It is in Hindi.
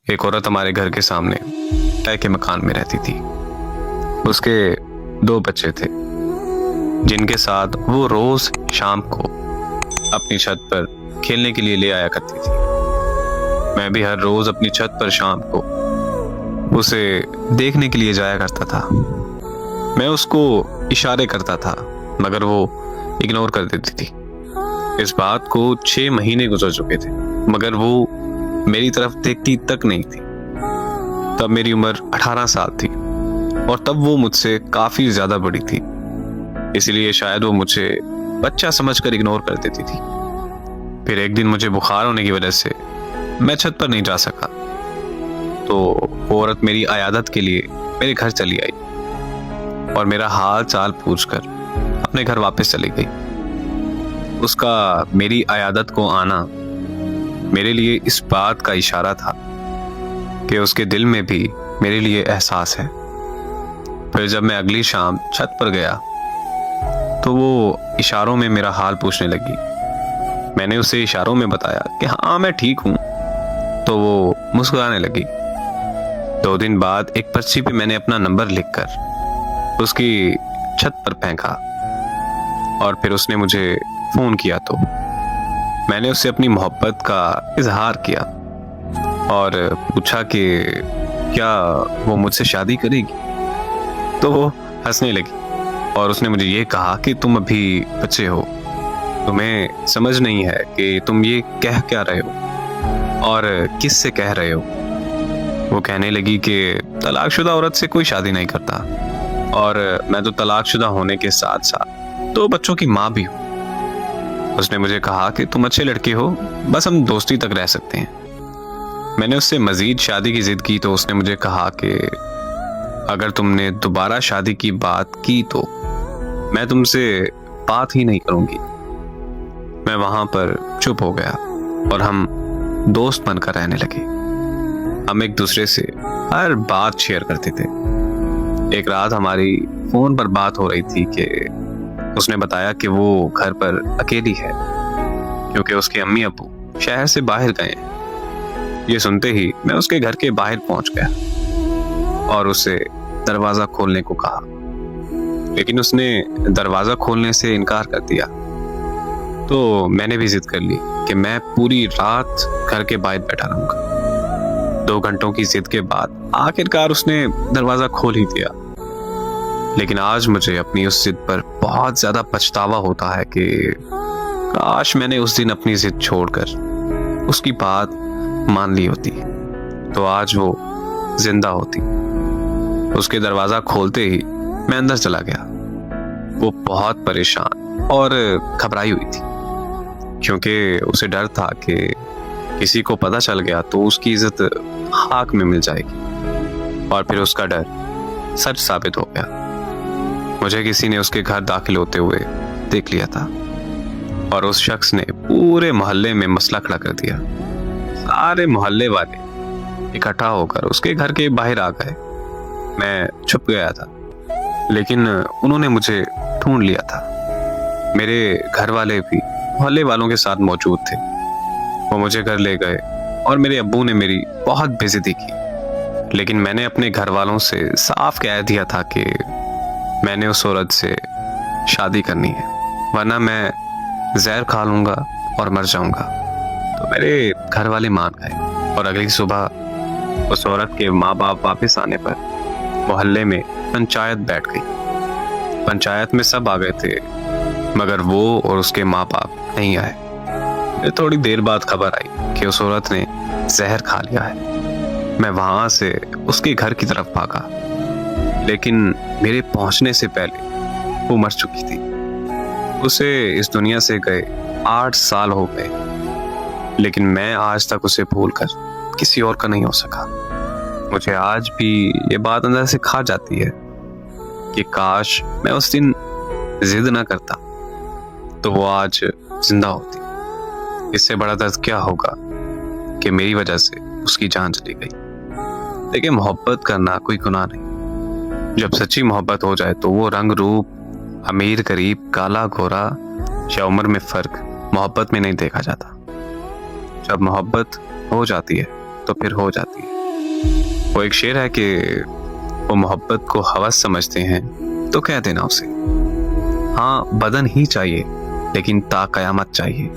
एक औरत हमारे घर के सामने तय के मकान में रहती थी। उसके 2 बच्चे थे जिनके साथ वो रोज शाम को अपनी छत पर खेलने के लिए ले आया करती थी। मैं भी हर रोज अपनी छत पर शाम को उसे देखने के लिए जाया करता था। मैं उसको इशारे करता था मगर वो इग्नोर कर देती थी। इस बात को 6 महीने गुजर चुके थे मगर वो मेरी तरफ देखती तक नहीं थी। तब मेरी उम्र 18 साल थी और तब वो मुझसे काफी ज्यादा बड़ी थी, इसलिए शायद वो मुझे बच्चा समझकर इग्नोर कर देती थी। फिर एक दिन मुझे बुखार होने की वजह से मैं छत पर नहीं जा सका, तो वो औरत मेरी अयादत के लिए मेरे घर चली आई और मेरा हाल चाल पूछकर अपने घर वापस चली गई। उसका मेरी अयादत को आना मेरे लिए इस बात का इशारा था कि उसके दिल में भी मेरे लिए एहसास है। फिर जब मैं अगली शाम छत पर गया तो वो इशारों में मेरा हाल पूछने लगी। मैंने उसे इशारों में बताया कि हाँ मैं ठीक हूं, तो वो मुस्कुराने लगी। 2 दिन बाद एक पर्ची पे मैंने अपना नंबर लिखकर उसकी छत पर फेंका और फिर उसने मुझे फोन किया तो मैंने उससे अपनी मोहब्बत का इजहार किया और पूछा कि क्या वो मुझसे शादी करेगी। तो वो हंसने लगी और उसने मुझे ये कहा कि तुम अभी बच्चे हो, तुम्हें समझ नहीं है कि तुम ये कह क्या रहे हो और किस से कह रहे हो। वो कहने लगी कि तलाकशुदा औरत से कोई शादी नहीं करता और मैं तो तलाकशुदा होने के साथ साथ 2 बच्चों की माँ भी हूँ। उसने मुझे कहा कि तुम अच्छे लड़के हो, बस हम दोस्ती तक रह सकते हैं। मैंने उससे मजीद शादी की जिद की तो उसने मुझे कहा कि अगर तुमने दोबारा शादी की बात की तो मैं तुमसे बात ही नहीं करूंगी। मैं वहां पर चुप हो गया और हम दोस्त बनकर रहने लगे। हम एक दूसरे से हर बात शेयर करते थे। एक रात हमारी फोन पर बात हो रही थी कि उसने बताया कि वो घर पर अकेली है क्योंकि उसके अम्मी अब्बू शहर से बाहर गए हैं। ये सुनते ही मैं उसके घर के बाहर पहुंच गया और उसे दरवाजा खोलने को कहा, लेकिन उसने दरवाजा खोलने से इनकार कर दिया। तो मैंने भी जिद कर ली कि मैं पूरी रात घर के बाहर बैठा रहूंगा। 2 घंटों की जिद के बाद आखिरकार उसने दरवाजा खोल ही दिया। लेकिन आज मुझे अपनी उस जिद पर बहुत ज्यादा पछतावा होता है कि काश मैंने उस दिन अपनी जिद छोड़कर उसकी बात मान ली होती तो आज वो जिंदा होती। उसके दरवाजा खोलते ही मैं अंदर चला गया। वो बहुत परेशान और घबराई हुई थी क्योंकि उसे डर था कि किसी को पता चल गया तो उसकी इज्जत खाक में मिल जाएगी और फिर उसका डर सच साबित हो गया। मुझे किसी ने उसके घर दाखिल होते हुए देख लिया था और उस शख्स ने पूरे मोहल्ले में मसला खड़ा कर दिया। सारे मोहल्ले वाले इकट्ठा होकर उसके घर के बाहर आ गए। मैं छुप गया था लेकिन उन्होंने मुझे ढूंढ लिया था। मेरे घर वाले भी मोहल्ले वालों के साथ मौजूद थे। वो मुझे घर ले गए और मेरे अब्बू ने मेरी बहुत बेइज्जती की, लेकिन मैंने अपने घर वालों से साफ कह दिया था कि मैंने उस औरत से शादी करनी है वरना मैं जहर खा लूंगा और मर जाऊंगा। तो मेरे घर वाले मान गए और अगली सुबह उस औरत के माँ बाप वापस आने पर मोहल्ले में पंचायत बैठ गई। पंचायत में सब आ गए थे मगर वो और उसके माँ बाप नहीं आए। फिर थोड़ी देर बाद खबर आई कि उस औरत ने जहर खा लिया है। मैं वहां से उसके घर की तरफ भागा, लेकिन मेरे पहुंचने से पहले वो मर चुकी थी। उसे इस दुनिया से गए 8 साल हो गए, लेकिन मैं आज तक उसे भूलकर किसी और का नहीं हो सका। मुझे आज भी ये बात अंदर से खा जाती है कि काश मैं उस दिन जिद ना करता तो वो आज जिंदा होती। इससे बड़ा दर्द क्या होगा कि मेरी वजह से उसकी जान चली गई। लेकिन मोहब्बत करना कोई गुनाह नहीं। जब सच्ची मोहब्बत हो जाए तो वो रंग रूप, अमीर गरीब, काला गोरा या उम्र में फर्क मोहब्बत में नहीं देखा जाता। जब मोहब्बत हो जाती है तो फिर हो जाती है। वो एक शेर है कि वो मोहब्बत को हवस समझते हैं तो कह देना उसे, हाँ बदन ही चाहिए लेकिन ता कयामत चाहिए।